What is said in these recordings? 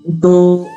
तो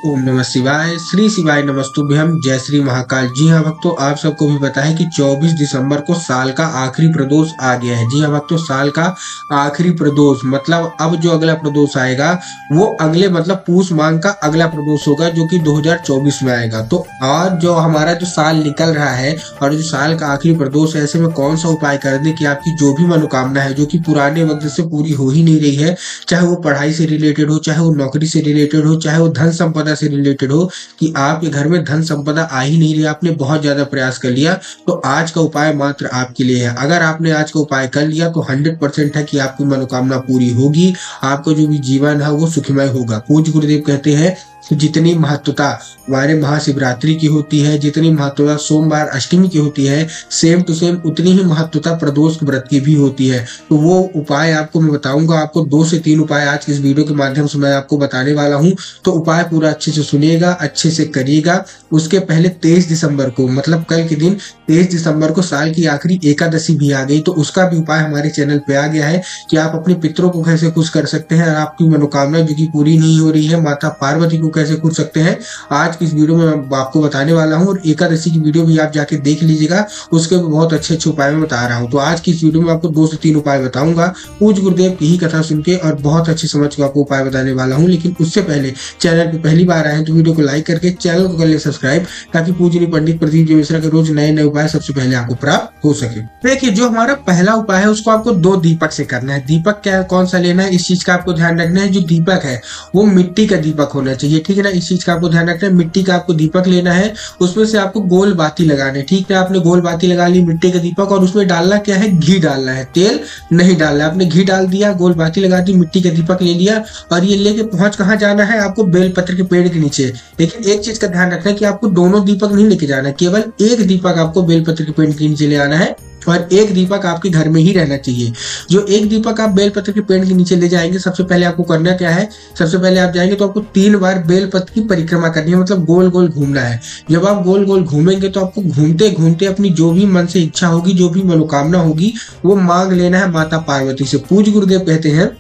ओम नमः शिवाय, श्री शिवाय नमस्तुभ्यम, जय श्री महाकाल। जी हाँ भक्तों, आप सबको भी पता है कि 24 दिसंबर को साल का आखिरी प्रदोष आ गया है। जी हाँ भक्तों, साल का आखिरी प्रदोष मतलब अब जो अगला प्रदोष आएगा वो अगले मतलब पूष मांग का अगला प्रदोष होगा, जो कि 2024 में आएगा। तो और जो हमारा जो साल निकल रहा है और जो साल का आखिरी प्रदोष है, ऐसे में कौन सा उपाय कर दे कि आपकी जो भी मनोकामना है, जो कि पुराने वक्त से पूरी हो ही नहीं रही है, चाहे वो पढ़ाई से रिलेटेड हो, चाहे वो नौकरी से रिलेटेड हो, चाहे वो धन संपदा से रिलेटेड हो, कि आपके घर में धन संपदा आ ही नहीं रही, आपने बहुत ज्यादा प्रयास कर लिया, तो आज का उपाय मात्र आपके लिए है। अगर आपने आज का उपाय कर लिया तो 100% है कि आपकी मनोकामना पूरी होगी, आपका जो भी जीवन है वो सुखमय होगा। पूज्य गुरुदेव कहते हैं कि जितनी महत्वता हमारे महाशिवरात्रि की होती है, जितनी महत्वता सोमवार अष्टमी की होती है, सेम टू सेम उतनी ही महत्वता प्रदोष व्रत की भी होती है। तो वो उपाय आपको मैं बताऊंगा। आपको 2 से 3 उपाय आज के इस वीडियो के माध्यम से मैं आपको बताने वाला हूं। तो उपाय पूरा अच्छे से सुनिएगा, अच्छे से करिएगा। उसके पहले 23 दिसंबर को मतलब कल के दिन 23 दिसंबर को साल की आखिरी एकादशी भी आ गई, तो उसका भी उपाय हमारे चैनल पे आ गया है कि आप अपने पितरों को कैसे खुश कर सकते हैं और आपकी मनोकामना जो कि पूरी नहीं हो रही है, माता पार्वती को कैसे खुश सकते हैं, आज की इस वीडियो में मैं आपको बताने वाला हूं। और एकादशी की वीडियो भी आप जाके देख लीजिएगा, उसके बहुत अच्छे अच्छे उपाय मैं बता रहा हूं। तो आज की इस वीडियो में आपको 2 से 3 उपाय बताऊंगा पूज्य गुरुदेव की ही कथा सुन के, और बहुत अच्छी समझ के आपको उपाय बताने वाला हूं। लेकिन उससे पहले चैनल पे पहली बार आए हैं तो वीडियो को लाइक करके चैनल को कर ले सब्सक्राइब, ताकि पूजनीय पंडित प्रदीप जी मिश्रा के रोज नए नए उपाय सबसे पहले आपको प्राप्त हो सके। देखिए, जो हमारा पहला उपाय है उसको आपको 2 दीपक से करना है। दीपक क्या है, कौन सा लेना है, इस चीज का आपको ध्यान रखना है। जो दीपक है वो मिट्टी का दीपक होना चाहिए, ठीक है ना। इस चीज का आपको ध्यान रखना है। मिट्टी का आपको दीपक लेना है, उसमें से आपको गोल बाती लगाना है, ठीक है। आपने गोल बाती लगा ली मिट्टी का दीपक, और उसमें डालना क्या है, घी डालना है, तेल नहीं डालना है। आपने घी डाल दिया, गोल बाती लगा दी, मिट्टी का दीपक ले लिया, और ये लेके पहुंच कहाँ जाना है, आपको बेलपत्र के पेड़ के नीचे। लेकिन एक चीज का ध्यान रखना है कि आपको दोनों दीपक नहीं लेके जाना है, केवल एक दीपक आपको बेलपत्र के पेड़ के नीचे ले आना है, और एक दीपक आपके घर में ही रहना चाहिए। जो एक दीपक आप बेलपत्र के पेड़ के नीचे ले जाएंगे, सबसे पहले आपको करना क्या है, सबसे पहले आप जाएंगे तो आपको 3 बार बेलपत्र की परिक्रमा करनी है, मतलब गोल गोल घूमना है। जब आप गोल गोल घूमेंगे तो आपको घूमते घूमते अपनी जो भी मन से इच्छा होगी, जो भी मनोकामना होगी, वो मांग लेना है माता पार्वती से। पूज्य गुरुदेव कहते हैं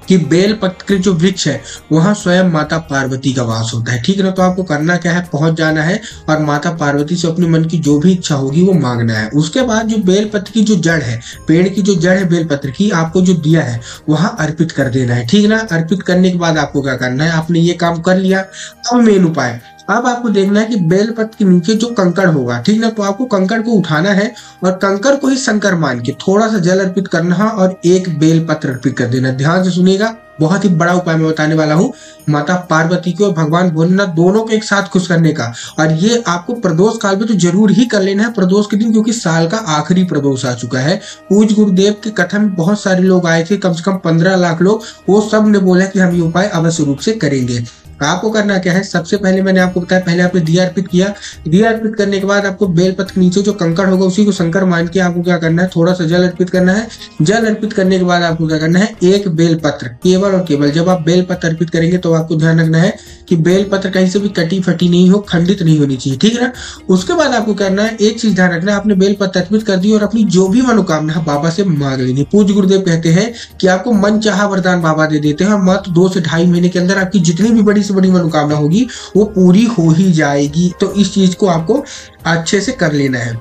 कि बेलपत्र के जो वृक्ष है वहां स्वयं माता पार्वती का वास होता है, ठीक है ना। तो आपको करना क्या है, पहुंच जाना है और माता पार्वती से अपने मन की जो भी इच्छा होगी वो मांगना है। उसके बाद जो बेलपत्र की जो जड़ है, पेड़ की जो जड़ है बेलपत्र की, आपको जो दिया है वहां अर्पित कर देना है, ठीक है ना। अर्पित करने के बाद आपको क्या करना है, आपने ये काम कर लिया। अब मेन उपाय, अब आपको देखना है कि बेलपत्र के नीचे जो कंकड़ होगा, ठीक ना, तो आपको कंकड़ को उठाना है और कंकड़ को ही शंकर मान के थोड़ा सा जल अर्पित करना है और एक बेलपत्र अर्पित कर देना। ध्यान से सुनिएगा, बहुत ही बड़ा उपाय मैं बताने वाला हूँ माता पार्वती को और भगवान भोलेनाथ दोनों को एक साथ खुश करने का। और ये आपको प्रदोष काल में तो जरूर ही कर लेना है, प्रदोष के दिन, क्योंकि साल का आखिरी प्रदोष आ चुका है। पूज्य गुरुदेव की कथा में बहुत सारे लोग आए थे, कम से कम 15 लाख लोग, वो सब ने बोला कि हम ये उपाय अवश्य रूप से करेंगे। आपको करना क्या है, सबसे पहले मैंने आपको बताया, पहले आपने दिया अर्पित किया। दिया अर्पित करने के बाद आपको बेलपत्र के नीचे जो कंकड़ होगा उसी को शंकर मान के आपको क्या करना है, थोड़ा सा जल अर्पित करना है। जल अर्पित करने के बाद आपको क्या करना है, एक बेलपत्र, केवल और केवल जब आप बेलपत्र अर्पित करेंगे तो आपको ध्यान रखना है कि बेलपत्र कहीं से भी कटी फटी नहीं हो, खंडित नहीं होनी चाहिए, ठीक है ना। उसके बाद आपको करना है, एक चीज ध्यान रखना है, आपने बेलपत्र अर्पित कर दी और अपनी जो भी मनोकामना है बाबा से मांग लेनी। पूज्य गुरुदेव कहते हैं कि आपको मन चाहा वरदान बाबा दे देते हैं, मात्र 2 से 2.5 महीने के अंदर आपकी जितनी भी बड़ी से बड़ी मनोकामना होगी वो पूरी हो ही जाएगी। तो इस चीज को आपको अच्छे से कर लेना है।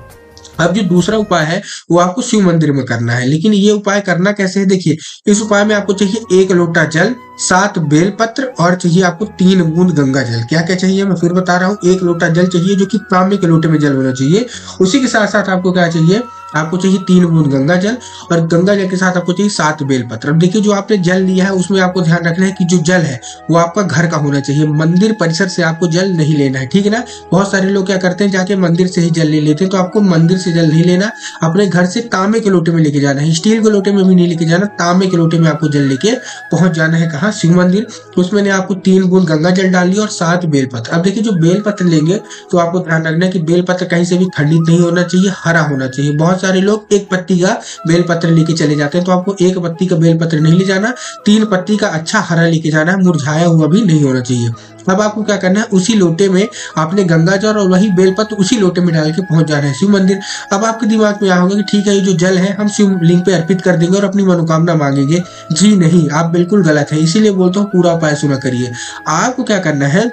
अब जो दूसरा उपाय है वो आपको शिव मंदिर में करना है। लेकिन ये उपाय करना कैसे है, देखिए, इस उपाय में आपको चाहिए 1 लोटा जल, 7 बेलपत्र, और चाहिए आपको 3 बूंद गंगा जल। क्या क्या चाहिए मैं फिर बता रहा हूँ। 1 लोटा जल चाहिए जो कि तांबे के लोटे में जल होना चाहिए। उसी के साथ साथ आपको क्या चाहिए, आपको चाहिए 3 बूंद गंगा जल, और गंगा जल के साथ आपको चाहिए 7 बेलपत्र। अब देखिए, जो आपने जल लिया है उसमें आपको ध्यान रखना है कि जो जल है वो आपका घर का होना चाहिए, मंदिर परिसर से आपको जल नहीं लेना है, ठीक है ना। बहुत सारे लोग क्या करते हैं, जाके मंदिर से ही जल ले लेते हैं, तो आपको मंदिर से जल नहीं लेना, अपने घर से तांबे के लोटे में लेके जाना है। स्टील के लोटे में भी नहीं लेके जाना, तांबे के लोटे में आपको जल लेके पहुंच जाना है कहाँ, शिव मंदिर। उसमें ने आपको 3 बूंद गंगा जल डाल लिया और 7 बेलपत्र। अब देखिए, जो बेलपत्र लेंगे तो आपको ध्यान रखना है कि बेलपत्र कहीं से भी खंडित नहीं होना चाहिए, हरा होना चाहिए। बहुत बहुत सारे लोग एक पत्ती का बेलपत्र लेके चले जाते हैं, तो आपको एक पत्ती का बेलपत्र नहीं ले जाना, 3 पत्ती का अच्छा हरा लेके जाना है, मुरझाया हुआ भी नहीं होना चाहिए। अब आपको क्या करना है, उसी लोटे में आपने गंगा जल और वही बेलपत्र उसी लोटे में डाल के पहुंच जाना है शिव मंदिर। अब आपके दिमाग में आया होगा कि ठीक है, ये जो जल है हम शिवलिंग पे अर्पित कर देंगे और अपनी मनोकामना मांगेंगे। जी नहीं, आप बिल्कुल गलत है, इसीलिए बोलता हूँ पूरा उपाय सुना करिए। आपको क्या करना है,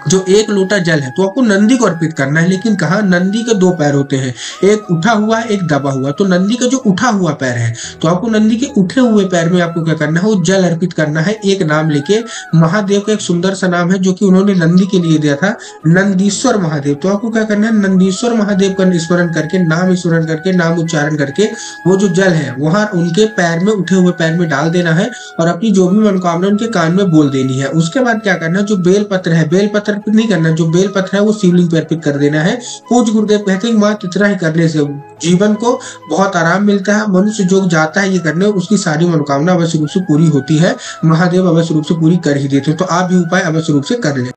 जो एक लोटा जल है तो आपको नंदी को अर्पित करना है, लेकिन कहा नंदी के 2 पैर होते हैं, एक उठा हुआ एक दबा हुआ। तो नंदी का जो उठा हुआ पैर है, तो आपको नंदी के उठे हुए पैर में आपको क्या करना है, वो जल अर्पित करना है। एक नाम लेके, महादेव का एक सुंदर सा नाम है जो कि उन्होंने नंदी के लिए दिया था, नंदीश्वर महादेव। तो आपको क्या करना है, नंदीश्वर महादेव का स्मरण करके, नाम स्मरण करके, नाम उच्चारण करके वो जो जल है वहां उनके पैर में, उठे हुए पैर में डाल देना है और अपनी जो भी मनोकामना उनके कान में बोल देनी है। उसके बाद क्या करना है, जो बेलपत्र है, बेलपत्र अर्पित नहीं करना, जो बेलपत्र है वो शिवलिंग पे अर्पित कर देना है। पूज्य गुरुदेव कहते हैं कि मात्र इतना ही करने से जीवन को बहुत आराम मिलता है। मनुष्य जो जाता है ये करने, उसकी सारी मनोकामना अवश्य रूप से पूरी होती है, महादेव अवश्य रूप से पूरी कर ही देते हैं। तो आप भी उपाय अवश्य रूप से कर लें।